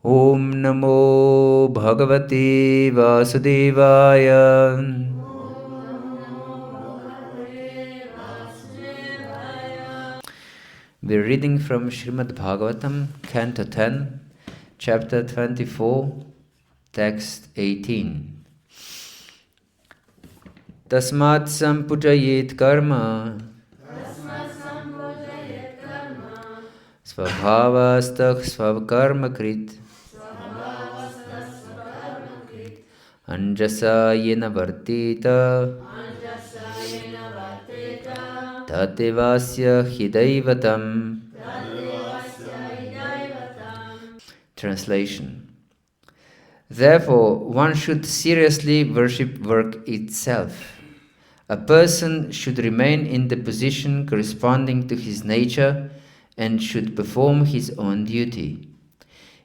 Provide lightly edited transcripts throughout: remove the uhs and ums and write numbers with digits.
Om Namo Bhagavate Vasudevaya. We're reading from Srimad Bhagavatam, Canto 10, Chapter 24, Text 18. Tasmat sampujayet karma svabhavastah svabkarma krit anjasa yena vartita tatevasya hidaivatam. Translation. Therefore, one should seriously worship work itself. A person should remain in the position corresponding to his nature and should perform his own duty.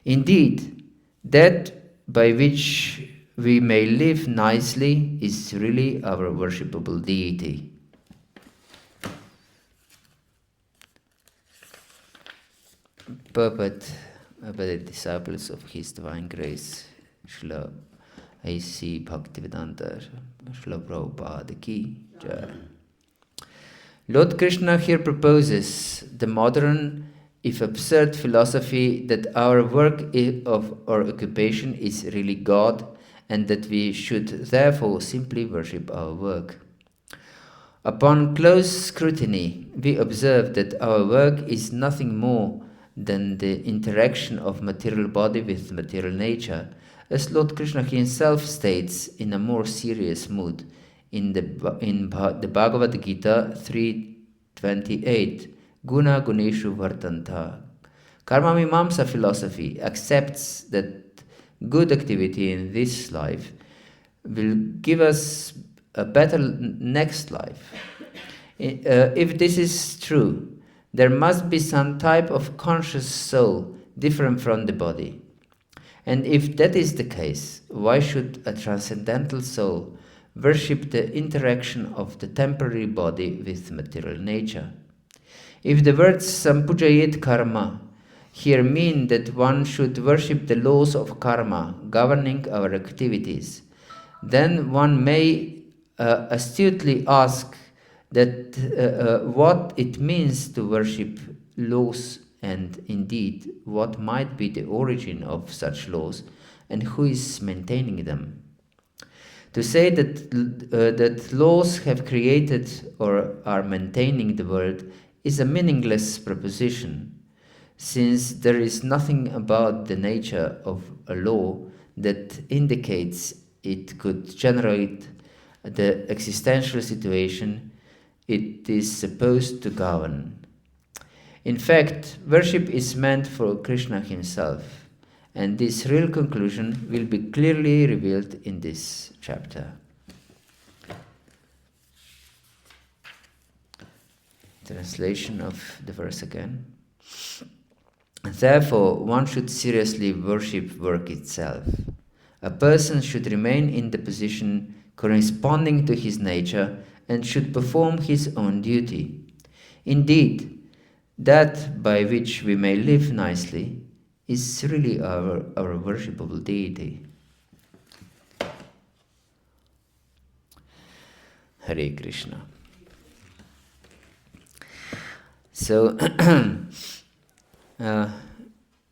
Indeed, that by which we may live nicely is really our worshipable deity. Purport by the disciples of His Divine Grace, Srila A.C. Bhakti-vedanta, Srila Prabhupada Ki Jai. Lord Krishna here proposes the modern, if absurd, philosophy that our work of our occupation is really God and that we should therefore simply worship our work. Upon close scrutiny, we observe that our work is nothing more than the interaction of material body with material nature, as Lord Krishna himself states in a more serious mood in the Bhagavad-gita 3.28, Guna Guneshu Vartanta. Karma Mimamsa philosophy accepts that good activity in this life will give us a better next life. If this is true, there must be some type of conscious soul different from the body. And if that is the case, why should a transcendental soul worship the interaction of the temporary body with material nature? If the words sampujayet karma here mean that one should worship the laws of karma governing our activities, then one may astutely ask that what it means to worship laws, and indeed what might be the origin of such laws and who is maintaining them. To say that laws have created or are maintaining the world is a meaningless proposition, since there is nothing about the nature of a law that indicates it could generate the existential situation it is supposed to govern. In fact, worship is meant for Krishna himself, and this real conclusion will be clearly revealed in this chapter. Translation of the verse again. Therefore, one should seriously worship work itself. A person should remain in the position corresponding to his nature and should perform his own duty. Indeed, that by which we may live nicely is really our worshipable deity. Hare Krishna. So,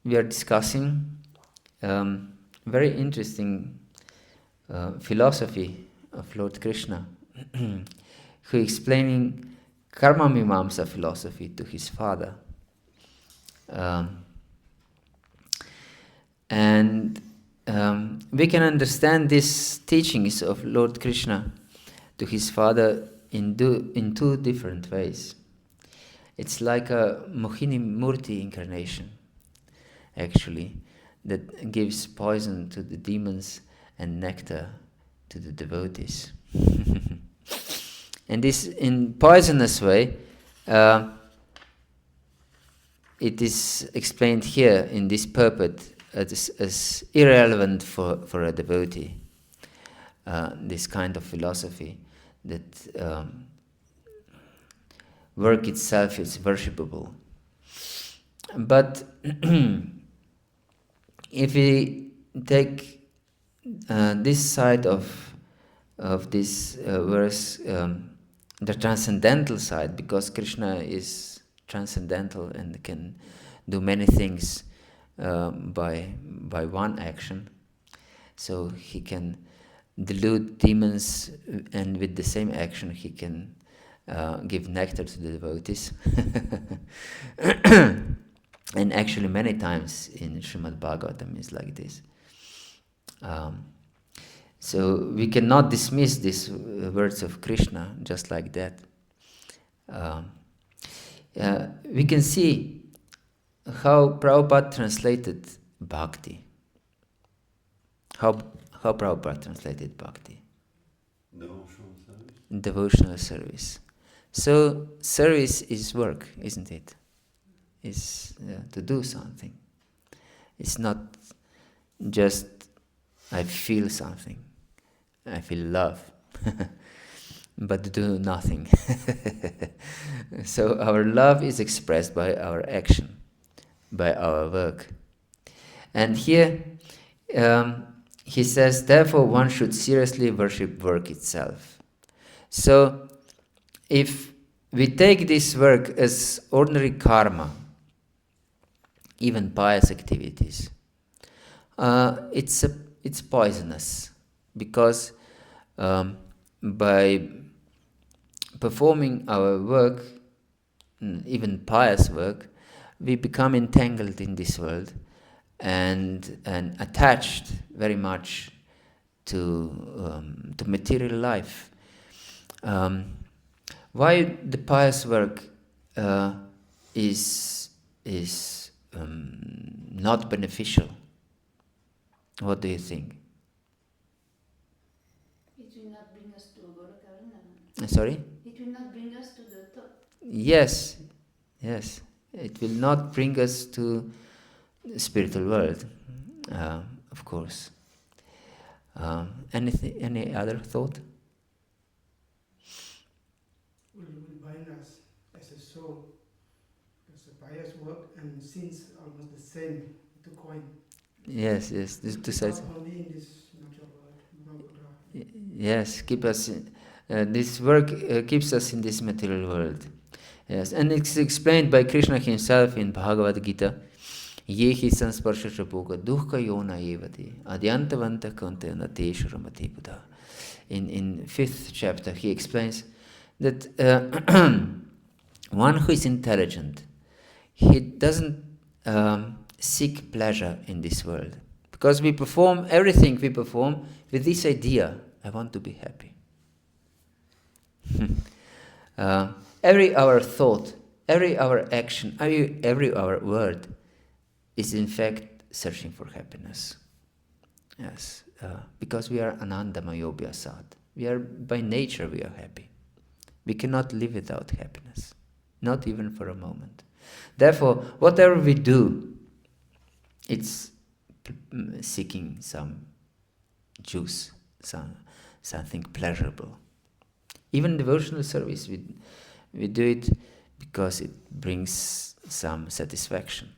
we are discussing very interesting philosophy of Lord Krishna, who is explaining Karma Mimamsa philosophy to his father. We can understand these teachings of Lord Krishna to his father in two different ways. It's like a Mohini Murti incarnation, actually, that gives poison to the demons and nectar to the devotees. And this, in poisonous way, it is explained here in this purport as irrelevant for a devotee. This kind of philosophy that work itself is worshipable. But if we take this side of this verse, the transcendental side, because Krishna is transcendental and can do many things by one action. So he can delude demons, and with the same action he can give nectar to the devotees. And actually many times in Srimad Bhagavatam is like this. So we cannot dismiss these words of Krishna just like that. We can see how Prabhupada translated bhakti. How Prabhupada translated bhakti? Devotional service. Devotional service. So service is work, isn't it? Is to do something. It's not just I feel something. I feel love, but do nothing. So our love is expressed by our action, by our work. And here he says, therefore one should seriously worship work itself. So if we take this work as ordinary karma, even pious activities, it's poisonous, because by performing our work, even pious work, we become entangled in this world and attached very much to material life. Why the pious work is not beneficial? What do you think? It will not bring us to Goloka. Sorry? It will not bring us to the top. Yes. It will not bring us to the spiritual world, of course. Any other thought? Will bind us as a soul, because the pious work and sins are almost the same, to coin. Yes. These two sides. Only in this natural world. Yes, keep us. This work keeps us in this material world. Yes, and it's explained by Krishna himself in Bhagavad-gita. Yehi sansparsha bhoga dukkha yona evati adyantavanta kante natesha ramati buddha. In 5th chapter, he explains that one who is intelligent, he doesn't seek pleasure in this world, because we perform everything we perform with this idea: I want to be happy. Every our thought, every our action, every our word is in fact searching for happiness. Yes, because we are anandamayo-vyasat. We are, by nature, we are happy. We cannot live without happiness, not even for a moment. Therefore, whatever we do, it's seeking some juice, something pleasurable. Even devotional service, we do it because it brings some satisfaction.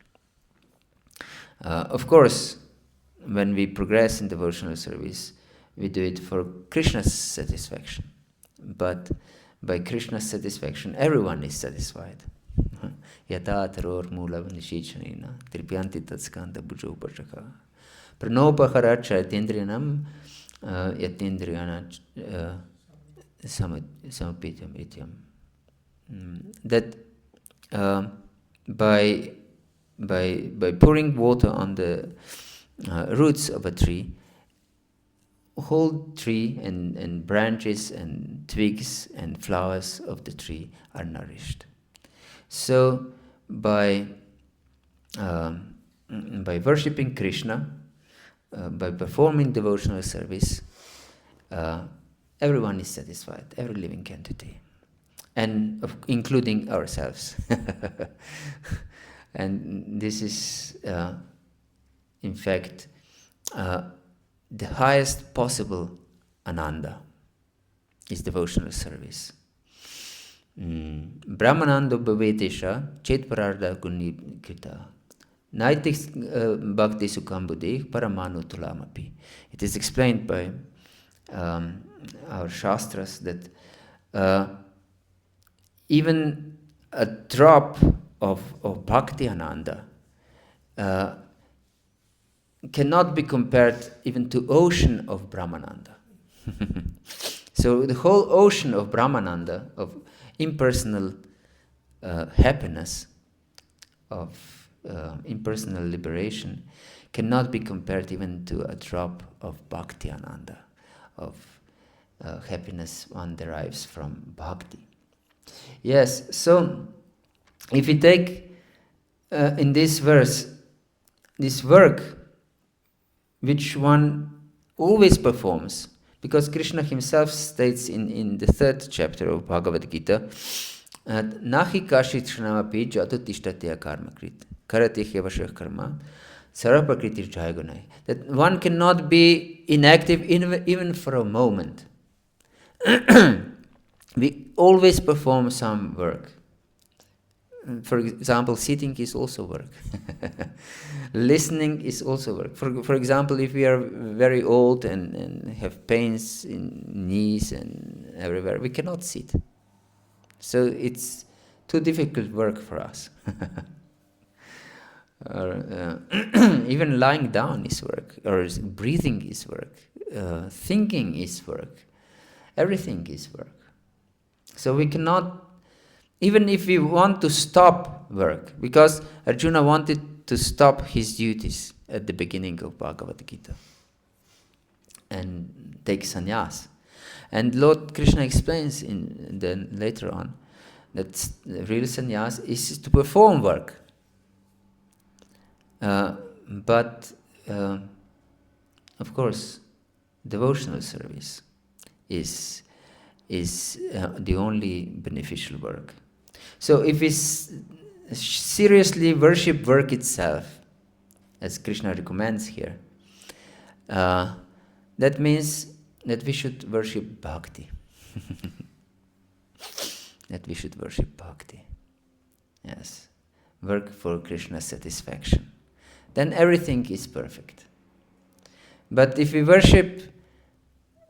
Of course, when we progress in devotional service, we do it for Krishna's satisfaction. But by Krishna's satisfaction, everyone is satisfied. Yata taror mula nishichanina tripyanti tatskanda bhujo bhajaka pranopahara chaitendriyanam yatendriyana samapityam ityam. That by pouring water on the roots of a tree, whole tree and branches and twigs and flowers of the tree are nourished. So by worshipping Krishna, by performing devotional service, everyone is satisfied, every living entity, and including ourselves. And this is, in fact, the highest possible ananda is devotional service. Brahmanando bhavetesha chetpararda gunikita Naitik bhakti sukham buddhi paramanu tulamapi. It is explained by our shastras that even a drop of bhakti ananda cannot be compared even to ocean of Brahmananda. So the whole ocean of Brahmananda, of impersonal happiness, of impersonal liberation, cannot be compared even to a drop of bhakti ananda, of happiness one derives from bhakti. Yes, so if we take in this verse, this work which one always performs, because Krishna himself states in the 3rd chapter of Bhagavad-gita, Nahi kashit shnamapi jatu tishtatya karma krit karati hyavashah karma sarapakritir jayagunai. That one cannot be inactive even for a moment. We always perform some work. For example, sitting is also work. Listening is also work. For example, if we are very old and have pains in knees and everywhere, we cannot sit. So it's too difficult work for us. Or, even lying down is work, or breathing is work, thinking is work, everything is work. So we cannot, even if we want to stop work, because Arjuna wanted to stop his duties at the beginning of Bhagavad-gita and take sannyas. And Lord Krishna explains then later on that real sannyas is to perform work. But of course, devotional service is the only beneficial work. So if we seriously worship work itself, as Krishna recommends here, that means that we should worship bhakti. That we should worship bhakti. Yes. Work for Krishna's satisfaction. Then everything is perfect. But if we worship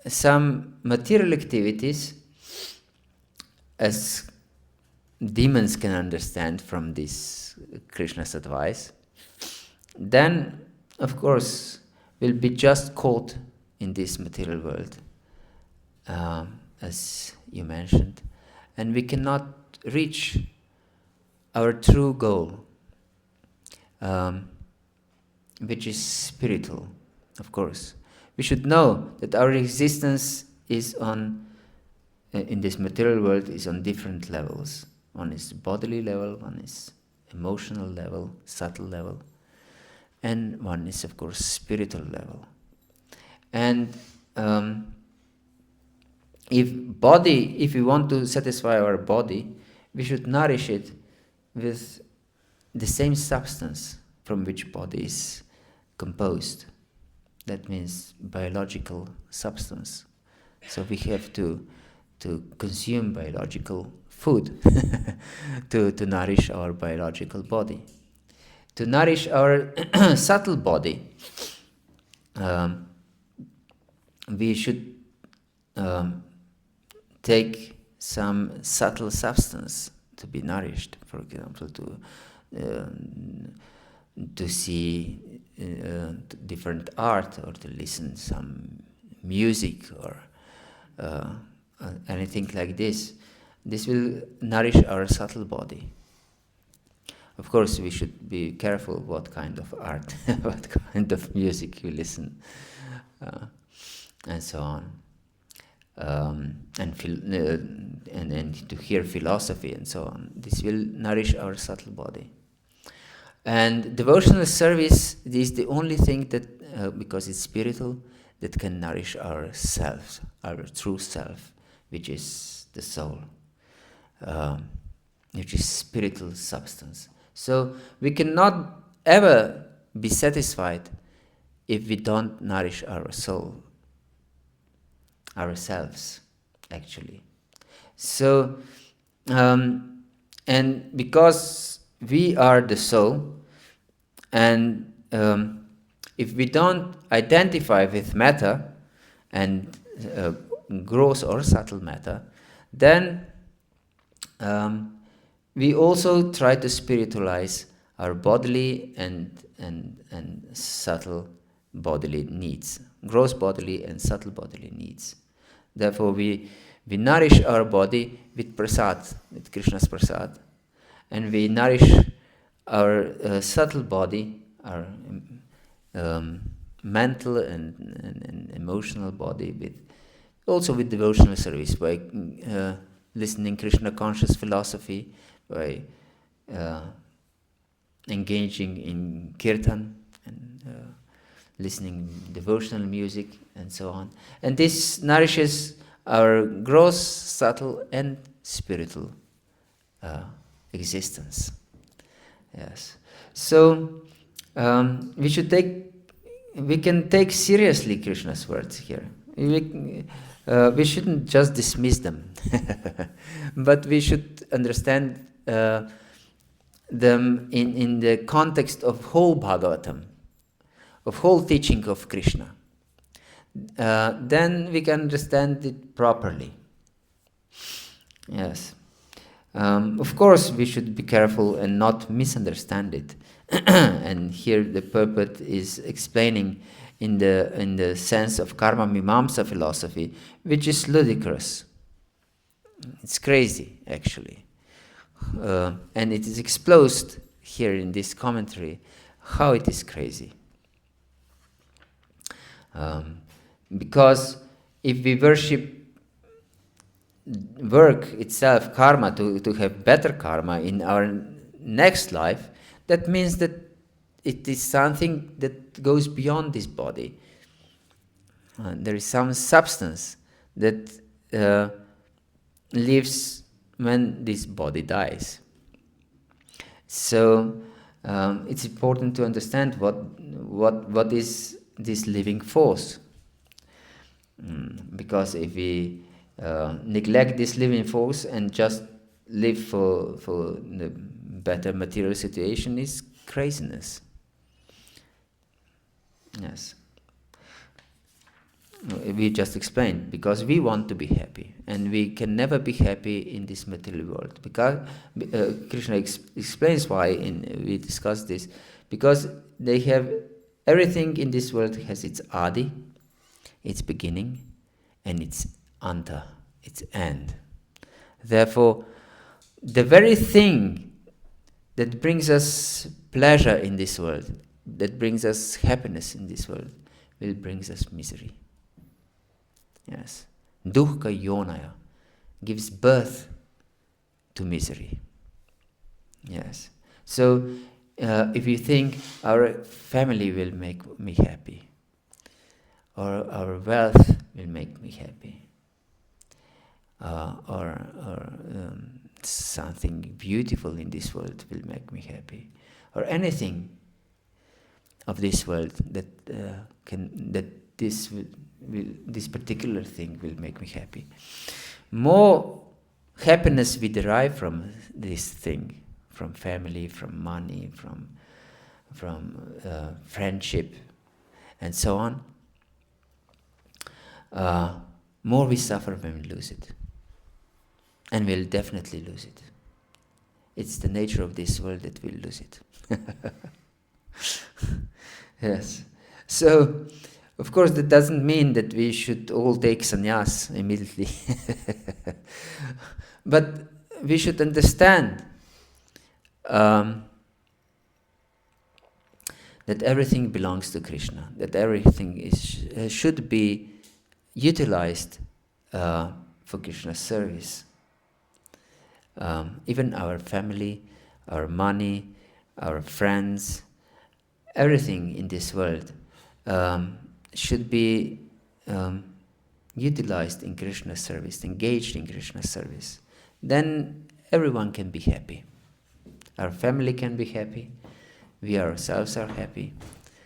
some material activities, as demons can understand from this Krishna's advice, then of course we'll be just caught in this material world, as you mentioned, and we cannot reach our true goal, which is spiritual, of course. We should know that our existence is in this material world is on different levels. One is bodily level, one is emotional level, subtle level, and one is, of course, spiritual level. And if we want to satisfy our body, we should nourish it with the same substance from which body is composed. That means biological substance. So we have to consume biological food to nourish our biological body. To nourish our subtle body, we should take some subtle substance to be nourished. For example, to see different art, or to listen some music, or anything like this. This will nourish our subtle body. Of course, we should be careful what kind of art, what kind of music we listen, and so on. And to hear philosophy and so on. This will nourish our subtle body. And devotional service is the only thing that, because it's spiritual, that can nourish our self, our true self, which is the soul, which is spiritual substance. So we cannot ever be satisfied if we don't nourish our soul, ourselves, actually. So, and because we are the soul, And if we don't identify with matter and gross or subtle matter, then we also try to spiritualize our bodily and subtle bodily needs, gross bodily and subtle bodily needs. Therefore, we nourish our body with prasad, with Krishna's prasad, and we nourish our subtle body, our mental and emotional body, also with devotional service, by listening Krishna conscious philosophy, by engaging in kirtan and listening devotional music and so on. And this nourishes our gross, subtle and spiritual existence. Yes. So we can take seriously Krishna's words here. We shouldn't just dismiss them, but we should understand them in the context of whole Bhagavatam, of whole teaching of Krishna. Then we can understand it properly. Yes. Of course, we should be careful and not misunderstand it. And here the purport is explaining in the sense of karma mimamsa philosophy, which is ludicrous. It's crazy, actually. And it is exposed here in this commentary how it is crazy. Because if we worship work itself, karma, to have better karma in our next life, that means that it is something that goes beyond this body. There is some substance that lives when this body dies. So it's important to understand what is this living force. Because if we neglect this living force and just live for the better material situation, is craziness. Yes. We just explained, because we want to be happy, and we can never be happy in this material world. Because Krishna explains why, we discussed this, because they have everything in this world has its adi, its beginning, and its anta, its end. Therefore, the very thing that brings us pleasure in this world, that brings us happiness in this world, will bring us misery. Yes. Dukkha yonaya gives birth to misery. Yes. So, if you think our family will make me happy, or our wealth will make me happy, or something beautiful in this world will make me happy, or anything of this world this particular thing will make me happy. More happiness we derive from this thing, from family, from money, from friendship, and so on. More we suffer when we lose it. And we'll definitely lose it. It's the nature of this world that we'll lose it. Yes. So, of course, that doesn't mean that we should all take sannyas immediately. But we should understand that everything belongs to Krishna, that everything should be utilized for Krishna's service. Even our family, our money, our friends, everything in this world should be utilized in Krishna's service, engaged in Krishna's service. Then everyone can be happy. Our family can be happy. We ourselves are happy.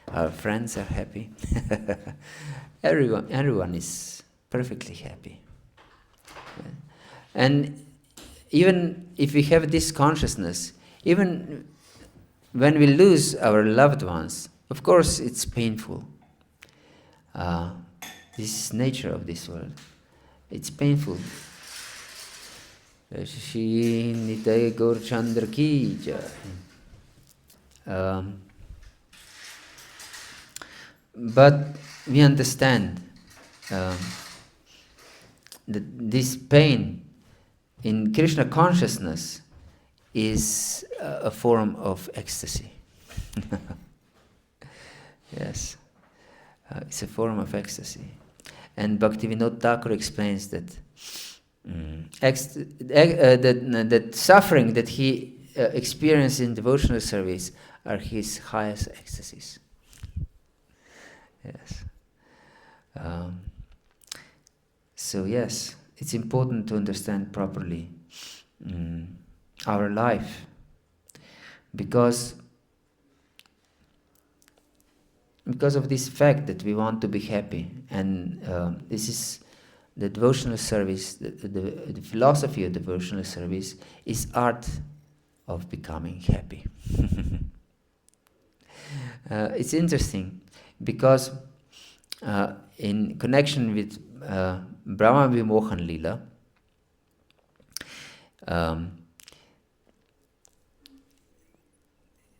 Our friends are happy. Everyone is perfectly happy. And even if we have this consciousness, even when we lose our loved ones, of course it's painful. This is nature of this world. It's painful. Shri Nitai Gaur Chandra ki jai. But we understand that this pain in Krishna consciousness is a form of ecstasy. Yes, it's a form of ecstasy. And Bhaktivinoda Thakur explains that that suffering that he experienced in devotional service are his highest ecstasies. Yes. So yes, it's important to understand properly our life, because of this fact that we want to be happy, and this is the devotional service, the philosophy of devotional service is art of becoming happy. It's interesting because in connection with Brahma Vimohan Lila,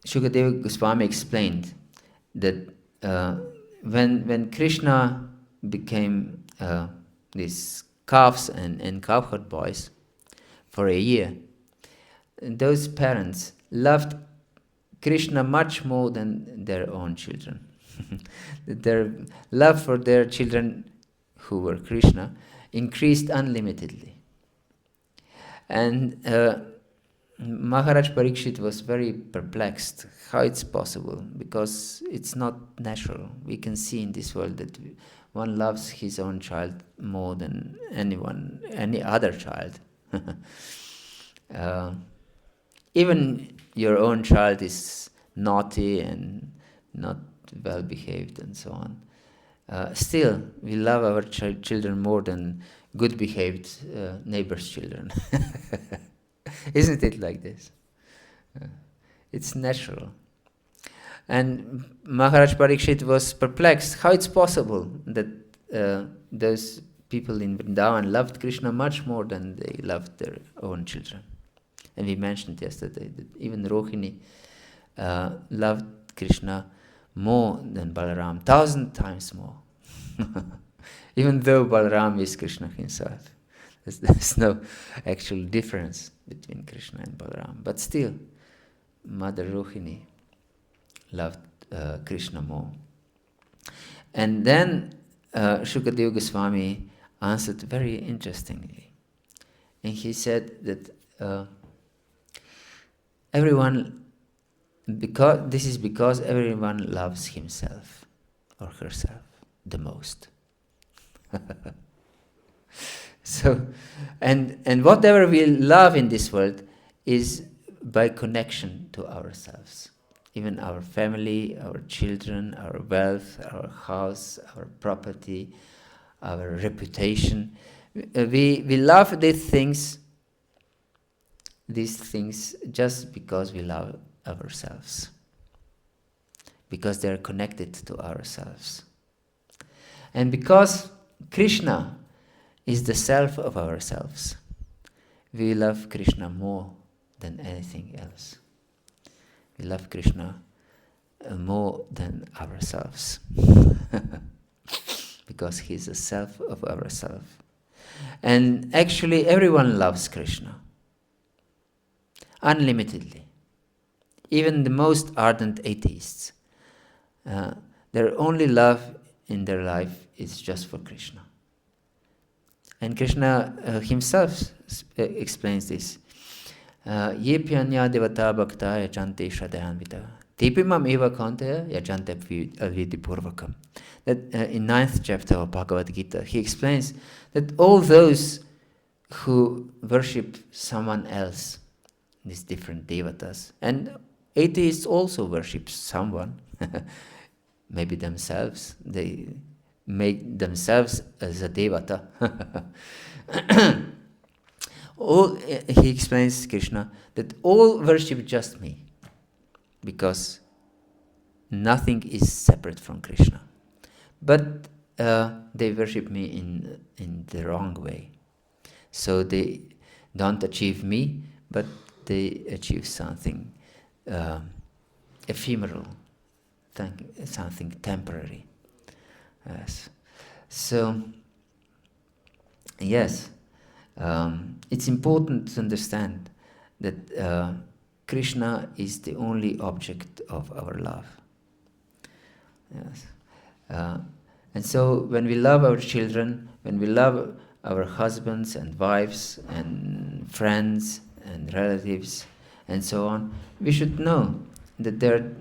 Shukadeva Goswami explained that when Krishna became these calves and cowherd boys for a year, those parents loved Krishna much more than their own children. Their love for their children, who were Krishna, increased unlimitedly. And Maharaj Parikshit was very perplexed how it's possible, because it's not natural. We can see in this world that one loves his own child more than any other child. Even your own child is naughty and not well behaved and so on. Still, we love our children more than good behaved neighbors' children. Isn't it like this? It's natural. And Maharaj Parikshit was perplexed how it's possible that those people in Vrindavan loved Krishna much more than they loved their own children. And we mentioned yesterday that even Rohini loved Krishna more than Balaram, 1,000 times more. Even though Balaram is Krishna himself. There's no actual difference between Krishna and Balaram. But still, Mother Rohini loved Krishna more. And then Shukadeva Goswami answered very interestingly. And he said that because everyone loves himself or herself the most. So, and whatever we love in this world is by connection to ourselves. Even our family, our children, our wealth, our house, our property, our reputation. We love these things just because we love ourselves. Because they are connected to ourselves. And because Krishna is the self of ourselves, we love Krishna more than anything else. We love Krishna more than ourselves. Because he is the self of ourselves. And actually everyone loves Krishna. Unlimitedly. Even the most ardent atheists. Their only love in their life is just for Krishna. And Krishna himself explains this. Ye pyanya devata bhakta yajante shraddhayanvita tipimam eva kante yajante avidi purvakam. That in 9th chapter of Bhagavad-gita, he explains that all those who worship someone else, these different devatas, and atheists also worship someone, maybe themselves, they make themselves as a devata. He explains, Krishna, that all worship just me. because nothing is separate from Krishna. But they worship me in the wrong way. So they don't achieve me, but they achieve something ephemeral, something temporary. Yes. So, yes, it's important to understand that Krishna is the only object of our love. Yes. And so when we love our children, when we love our husbands and wives and friends and relatives and so on, we should know that they're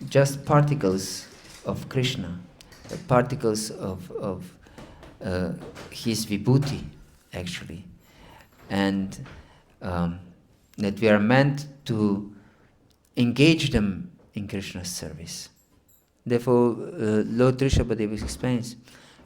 just particles of Krishna, particles of his vibhuti, actually. And that we are meant to engage them in Krishna's service. Therefore, Lord Rishabhadeva explains,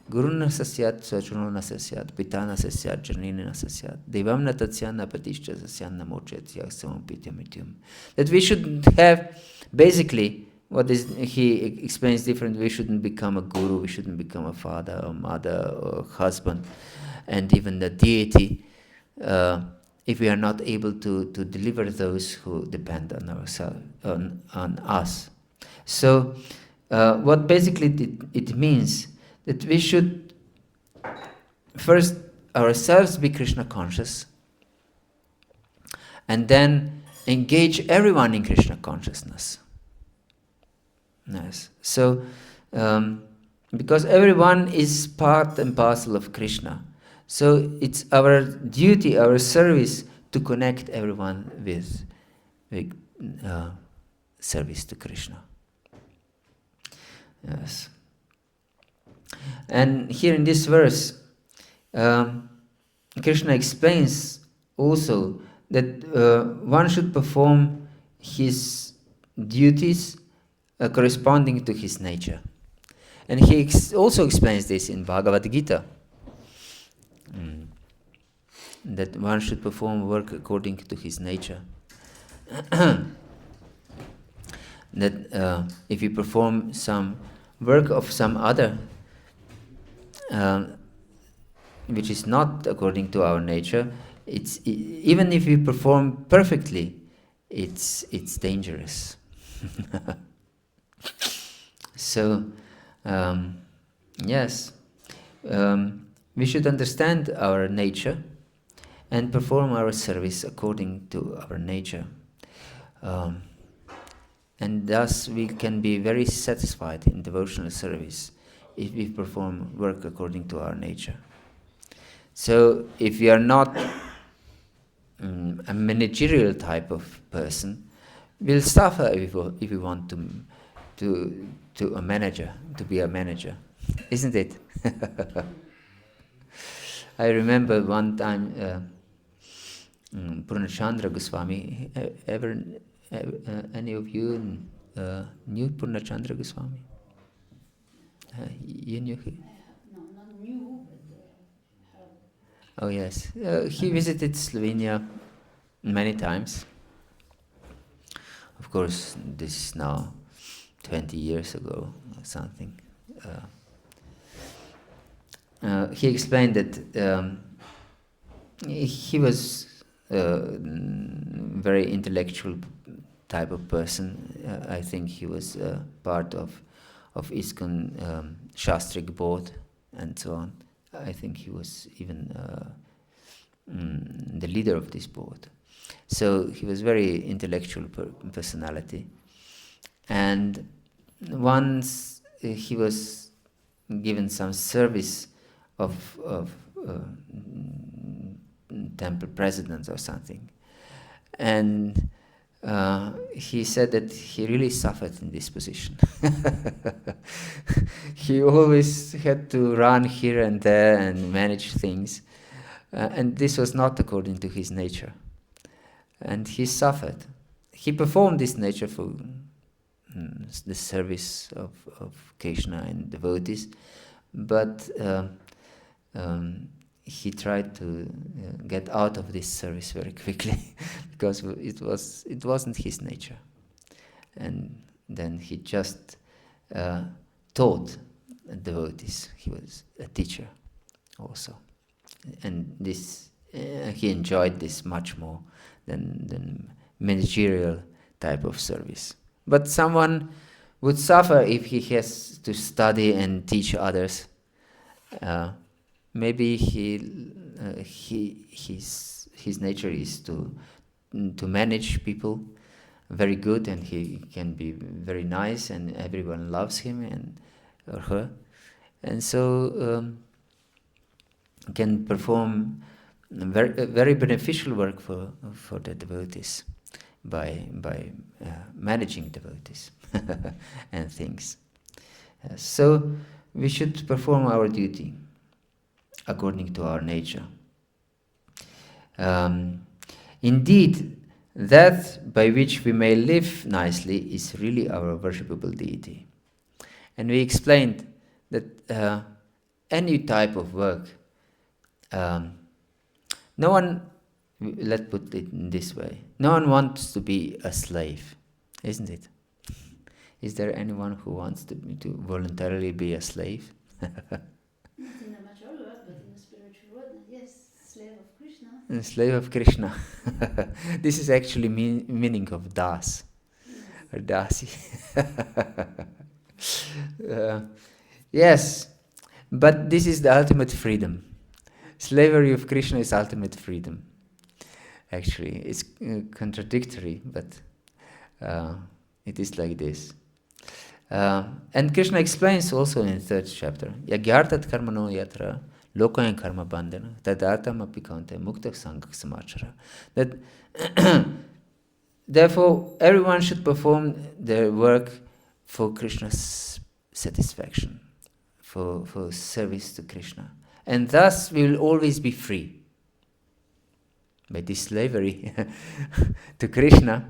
Guruna sasyat sachuno sasyat, pitana sasyat, janina sasyat, devam na tatsyan na patishcha sasyan na mochet yaksamam pityamityam. That we should have, basically, what is he explains different, we shouldn't become a guru, we shouldn't become a father or mother or husband, and even the deity, if we are not able to deliver those who depend on ourselves, on us. So, what basically it means that we should first ourselves be Krishna conscious, and then engage everyone in Krishna consciousness. Yes. So, because everyone is part and parcel of Krishna, so it's our duty, our service to connect everyone with service to Krishna. Yes. And here in this verse, Krishna explains also that one should perform his duties corresponding to his nature. And he also explains this in Bhagavad-gita, that one should perform work according to his nature. That if we perform some work of some other, which is not according to our nature, even if we perform perfectly, it's dangerous. So, yes, we should understand our nature and perform our service according to our nature. And thus we can be very satisfied in devotional service if we perform work according to our nature. So if we are not a managerial type of person, we'll suffer if we want to a manager, to be a manager, isn't it? I remember one time Purnachandra Goswami. Any of you knew Purnachandra Goswami? You knew him? No, not new, but heard. Oh yes, he visited Slovenia many times. Of course, this is now 20 years ago or something. He explained that he was a very intellectual type of person. I think he was part of ISKCON Shastrik board and so on. I think he was even the leader of this board. So he was very intellectual personality. And once he was given some service of temple president or something. And he said that he really suffered in this position. He always had to run here and there and manage things. And this was not according to his nature. And he suffered. He performed this nature for the service of Krishna and devotees, but he tried to get out of this service very quickly because it wasn't his nature. and then he just taught devotees. He was a teacher also, and this he enjoyed this much more than managerial type of service. But someone would suffer if he has to study and teach others. Maybe his nature is to manage people very good, and he can be very nice, and everyone loves him and or her, and so can perform very beneficial work for the devotees by managing devotees and things. So we should perform our duty according to our nature. Indeed, that by which we may live nicely is really our worshipable deity. And we explained that any type of work, no one, let's put it in this way, no one wants to be a slave, isn't it? Is there anyone who wants to voluntarily be a slave? Not in the material world, but in the spiritual world, yes, slave of Krishna. A slave of Krishna. This is actually meaning of das, or dasi. Yes, but this is the ultimate freedom. Slavery of Krishna is ultimate freedom. Actually, it's contradictory, but it is like this. And Krishna explains also in the third chapter, Yagyartat karmano yatra lokayan karma bandhana tadartam apikante mukta sangha samachara. That therefore everyone should perform their work for Krishna's satisfaction, for service to Krishna. And thus we will always be free. By this slavery to Krishna,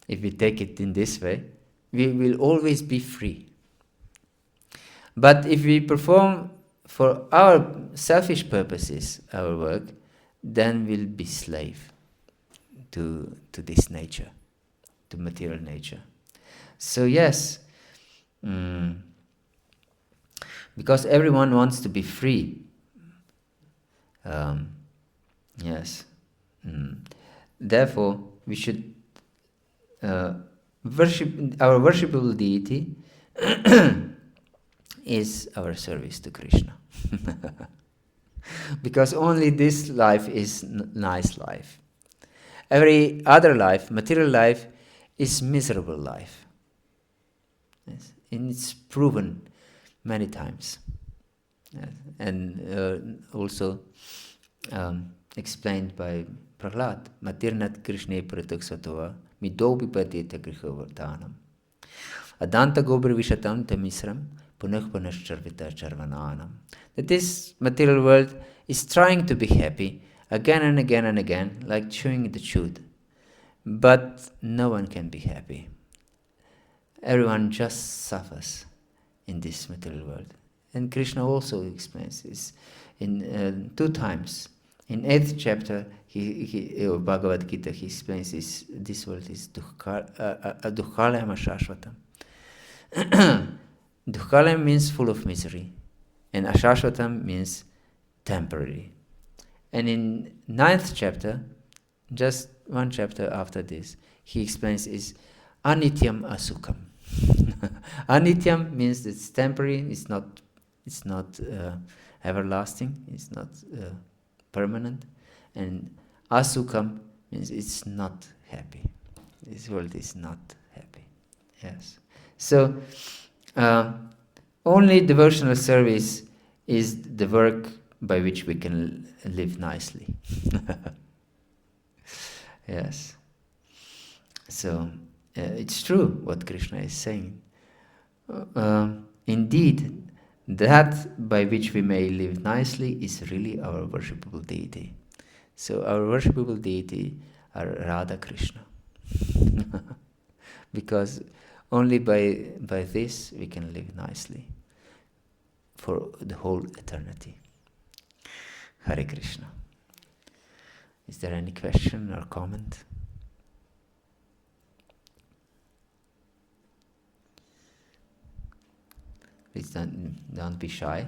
if we take it in this way, we will always be free. But if we perform for our selfish purposes our work, then we'll be slave to this nature, to material nature. So yes, because everyone wants to be free. Yes. Therefore, we should worship our worshipable deity is our service to Krishna. Because only this life is nice life. Every other life, material life, is miserable life. Yes. And it's proven many times. Yes. And also explained by Prahlad, Matirnat Krishne Prataksatova, Midobi Patita Grihavardhanam. Adanta Gobri Vishatam Tamisram, Punakh Panashcharvita Charvananam. That this material world is trying to be happy again and again and again, like chewing the chewed. But no one can be happy. Everyone just suffers in this material world. And Krishna also explains this in 2 times. In 8th chapter, of Bhagavad-gita, he explains this world is dukkhalayam ashashvatam. Dukkhalayam means full of misery, and ashashvatam means temporary. And in 9th chapter, just 1 chapter after this, he explains is anityam asukham. Anityam means it's temporary, it's not everlasting, it's not permanent, and asukham means it's not happy. This world is not happy. Yes. So only devotional service is the work by which we can live nicely. Yes. So it's true what Krishna is saying. Indeed, that by which we may live nicely is really our worshipable deity. So our worshipable deity are Radha Krishna. Because only by this we can live nicely for the whole eternity. Hare Krishna. Is there any question or comment? Please don't be shy.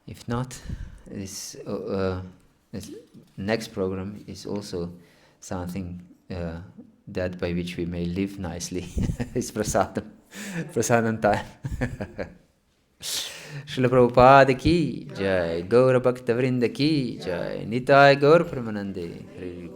If not, this next program is also something that by which we may live nicely. It's prasadam, prasadam time. Srila Prabhupada ki jai, Gaura Bhakta Vrinda ki jai, Nitai Gaur Pramanande.